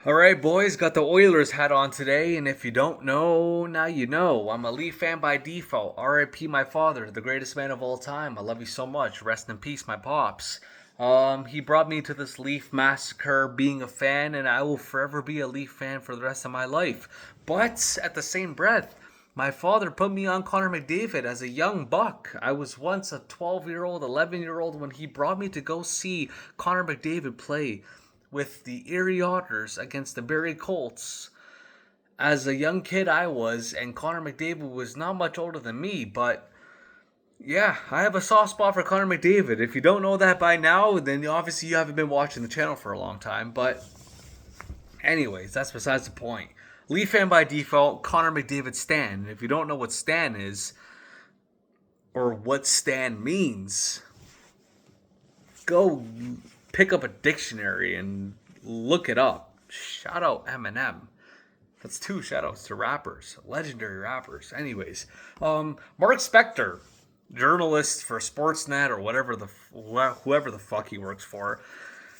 All right, boys, got the Oilers hat on today, and if you don't know, now you know. I'm a Leaf fan by default. R.I.P. my father, the greatest man of all time. I love you so much. Rest in peace, my pops. He brought me to this Leaf massacre being a fan, and I will forever be a Leaf fan for the rest of my life. But at the same breath, my father put me on Connor McDavid as a young buck. I was once a 12-year-old, 11-year-old when he brought me to go see Connor McDavid play with the Erie Otters against the Barrie Colts. As a young kid, I was, and Connor McDavid was not much older than me, but yeah, I have a soft spot for Connor McDavid. If you don't know that by now, then obviously you haven't been watching the channel for a long time. But, anyways, that's besides the point. Leaf fan by default, Connor McDavid stan. If you don't know what stan is, or what stan means, go pick up a dictionary and look it up. Shout out Eminem. That's two shout outs to rappers, legendary rappers. Anyways, Mark Spector, journalist for Sportsnet or whoever the fuck he works for,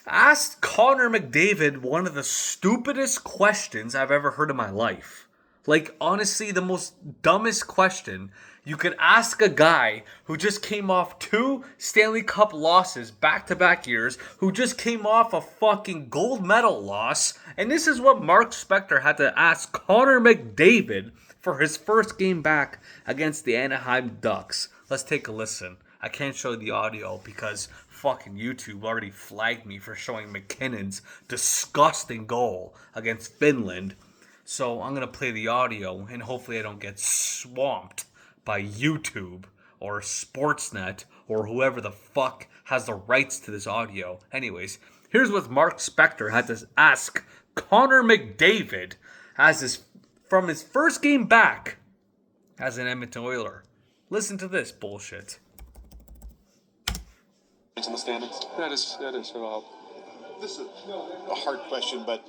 asked Connor McDavid one of the stupidest questions I've ever heard in my life. Like, honestly, the most dumbest question you could ask a guy who just came off two Stanley Cup losses back to back years, who just came off a fucking gold medal loss. And this is what Mark Spector had to ask Connor McDavid for his first game back against the Anaheim Ducks. Let's take a listen. I can't show the audio because fucking YouTube already flagged me for showing McKinnon's disgusting goal against Finland. So I'm going to play the audio and hopefully I don't get swamped by YouTube or Sportsnet or whoever the fuck has the rights to this audio. Anyways, here's what Mark Spector had to ask Connor McDavid from his first game back as an Edmonton Oiler. Listen to this bullshit. In the standings. That is. It'll help. This is a hard question, but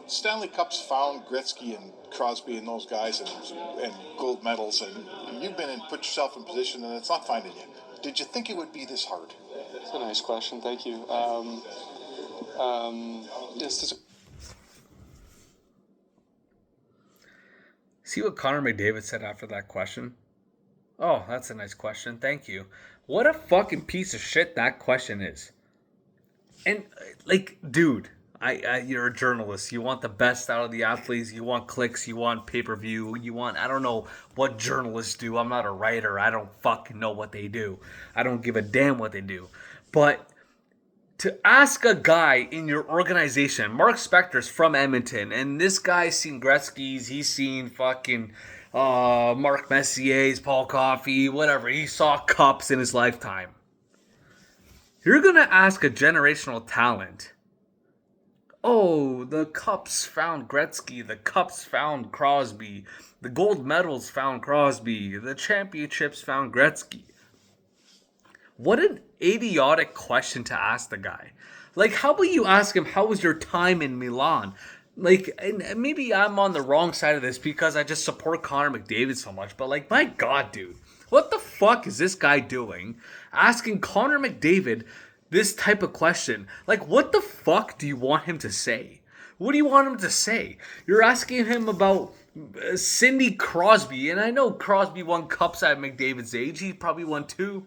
Stanley Cups found Gretzky and Crosby and those guys and gold medals, and you've been and put yourself in position, and it's not finding you. Did you think it would be this hard? That's a nice question. Thank you. See what Connor McDavid said after that question? Oh, that's a nice question. Thank you. What a fucking piece of shit that question is. And, like, dude, you're a journalist. You want the best out of the athletes. You want clicks. You want pay-per-view. I don't know what journalists do. I'm not a writer. I don't fucking know what they do. I don't give a damn what they do. But to ask a guy in your organization, Mark Spector's from Edmonton, and this guy's seen Gretzky's, he's seen fucking Mark Messier's, Paul Coffey, whatever. He saw cups in his lifetime. You're going to ask a generational talent, oh, the cups found Gretzky, the cups found Crosby, the gold medals found Crosby, the championships found Gretzky. What an idiotic question to ask the guy. Like, how about you ask him, how was your time in Milan? Like, and maybe I'm on the wrong side of this because I just support Connor McDavid so much, but like, my God, dude. What the fuck is this guy doing? Asking Connor McDavid this type of question. Like, what the fuck do you want him to say? What do you want him to say? You're asking him about Sidney Crosby, and I know Crosby won cups at McDavid's age. He probably won two.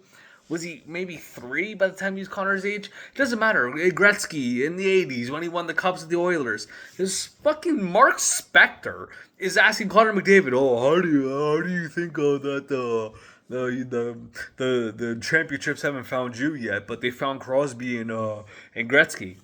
Was he maybe 3 by the time he was Connor's age? It doesn't matter. Gretzky in the 80s when he won the Cups with the Oilers. This fucking Mark Spector is asking Connor McDavid, oh, how do you think that the championships haven't found you yet, but they found Crosby and Gretzky?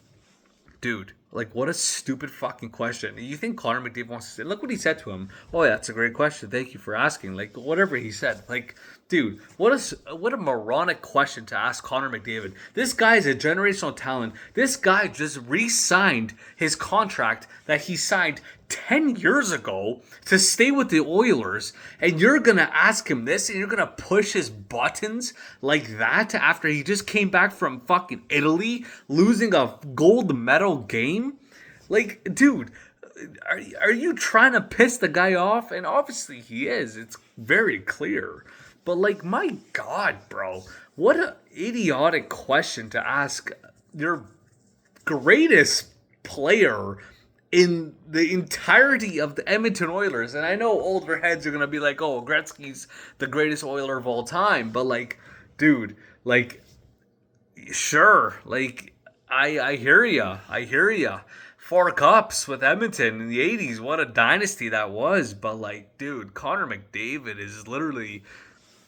Dude, like, what a stupid fucking question. You think Connor McDavid wants to say, look what he said to him. Oh, yeah, that's a great question. Thank you for asking. Like, whatever he said. Like, dude, what a moronic question to ask Connor McDavid. This guy is a generational talent. This guy just re-signed his contract that he signed 10 years ago to stay with the Oilers, and you're going to ask him this, and you're going to push his buttons like that after he just came back from fucking Italy, losing a gold medal game? Like, dude, are you trying to piss the guy off? And obviously he is. It's very clear. But, like, my God, bro, what an idiotic question to ask your greatest player in the entirety of the Edmonton Oilers. And I know older heads are gonna be like, "Oh, Gretzky's the greatest Oiler of all time," but like, dude, like, sure, like, I hear ya, I hear ya. 4 cups with Edmonton in the '80s. What a dynasty that was. But like, dude, Connor McDavid is literally,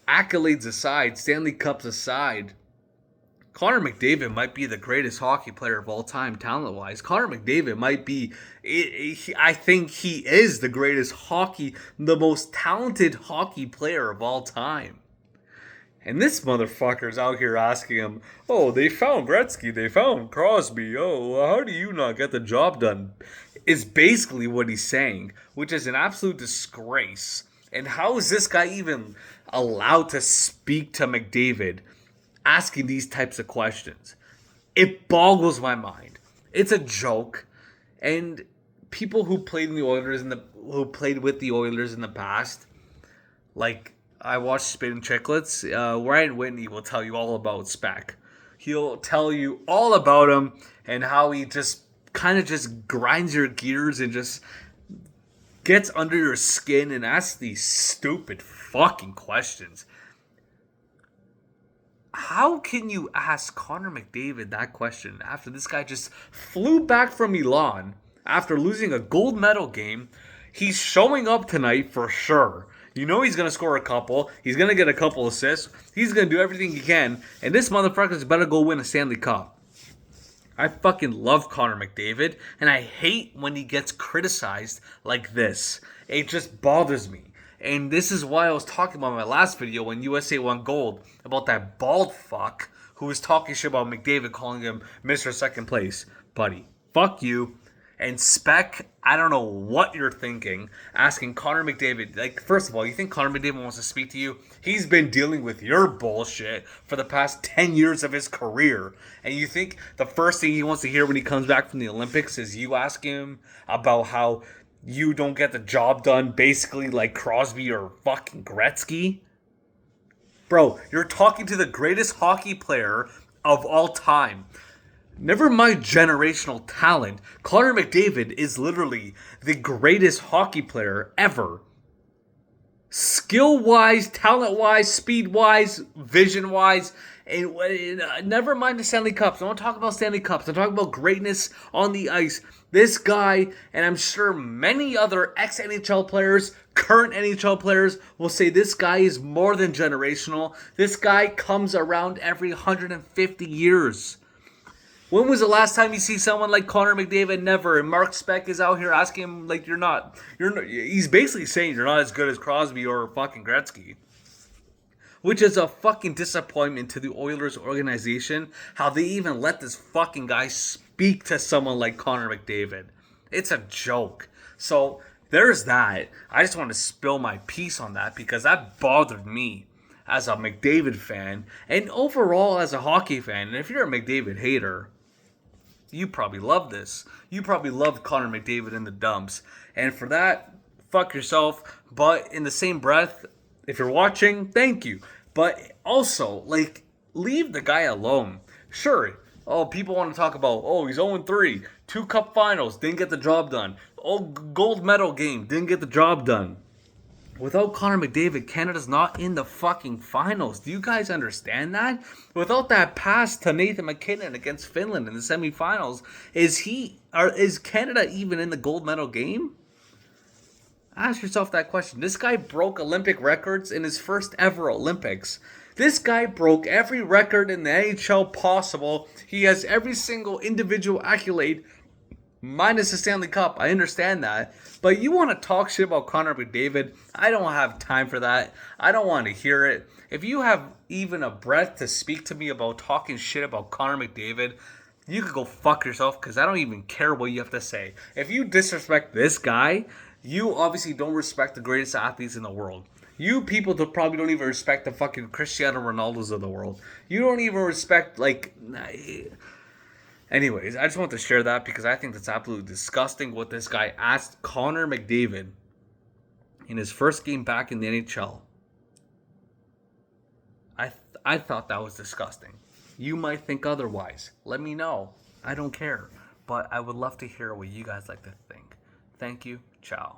accolades aside, Stanley Cups aside, Connor McDavid might be the greatest hockey player of all time, talent wise. Connor McDavid might be, I think he is the greatest hockey, the most talented hockey player of all time. And this motherfucker's out here asking him, "Oh, they found Gretzky, they found Crosby. Oh, how do you not get the job done?" Is basically what he's saying, which is an absolute disgrace. And how is this guy even allowed to speak to McDavid asking these types of questions? It boggles my mind. It's a joke. And people who played in the Oilers who played with the Oilers in the past, like, I watched Spin Chicklets. Ryan Whitney will tell you all about Spec. He'll tell you all about him and how he just kind of just grinds your gears and just gets under your skin and asks these stupid fucking questions. How can you ask Connor McDavid that question after this guy just flew back from Milan after losing a gold medal game? He's showing up tonight for sure. You know he's going to score a couple. He's going to get a couple assists. He's going to do everything he can. And this motherfucker's better go win a Stanley Cup. I fucking love Connor McDavid. And I hate when he gets criticized like this. It just bothers me. And this is why I was talking about in my last video when USA won gold. About that bald fuck who was talking shit about McDavid, calling him Mr. Second Place. Buddy, fuck you. And Spec, I don't know what you're thinking, asking Connor McDavid. Like, first of all, you think Connor McDavid wants to speak to you? He's been dealing with your bullshit for the past 10 years of his career. And you think the first thing he wants to hear when he comes back from the Olympics is you asking him about how you don't get the job done, basically like Crosby or fucking Gretzky? Bro, you're talking to the greatest hockey player of all time. Never mind generational talent. Connor McDavid is literally the greatest hockey player ever. Skill-wise, talent-wise, speed-wise, vision-wise, and never mind the Stanley Cups. I don't talk about Stanley Cups. I'm talking about greatness on the ice. This guy, and I'm sure many other ex-NHL players, current NHL players, will say this guy is more than generational. This guy comes around every 150 years. When was the last time you see someone like Connor McDavid? Never. And Mark Speck is out here asking him like you're not. He's basically saying you're not as good as Crosby or fucking Gretzky. Which is a fucking disappointment to the Oilers organization. How they even let this fucking guy speak to someone like Connor McDavid. It's a joke. So there's that. I just want to spill my piece on that because that bothered me as a McDavid fan and overall as a hockey fan. And if you're a McDavid hater, you probably love this. You probably love Connor McDavid in the dumps. And for that, fuck yourself. But in the same breath, if you're watching, thank you. But also, like, leave the guy alone. Sure. Oh, people want to talk about, oh, he's 0-3. 2 cup finals, didn't get the job done. Oh, gold medal game, didn't get the job done. Without Connor McDavid, Canada's not in the fucking finals. Do you guys understand that? Without that pass to Nathan McKinnon against Finland in the semifinals, is Canada even in the gold medal game? Ask yourself that question. This guy broke Olympic records in his first ever Olympics. This guy broke every record in the NHL possible. He has every single individual accolade minus the Stanley Cup. I understand that. But you want to talk shit about Connor McDavid? I don't have time for that. I don't want to hear it. If you have even a breath to speak to me about talking shit about Connor McDavid, you could go fuck yourself because I don't even care what you have to say. If you disrespect this guy, you obviously don't respect the greatest athletes in the world. You people probably don't even respect the fucking Cristiano Ronaldos of the world. You don't even respect, like... Anyways, I just want to share that because I think that's absolutely disgusting what this guy asked Connor McDavid in his first game back in the NHL. I thought that was disgusting. You might think otherwise. Let me know. I don't care. But I would love to hear what you guys like to think. Thank you. Ciao.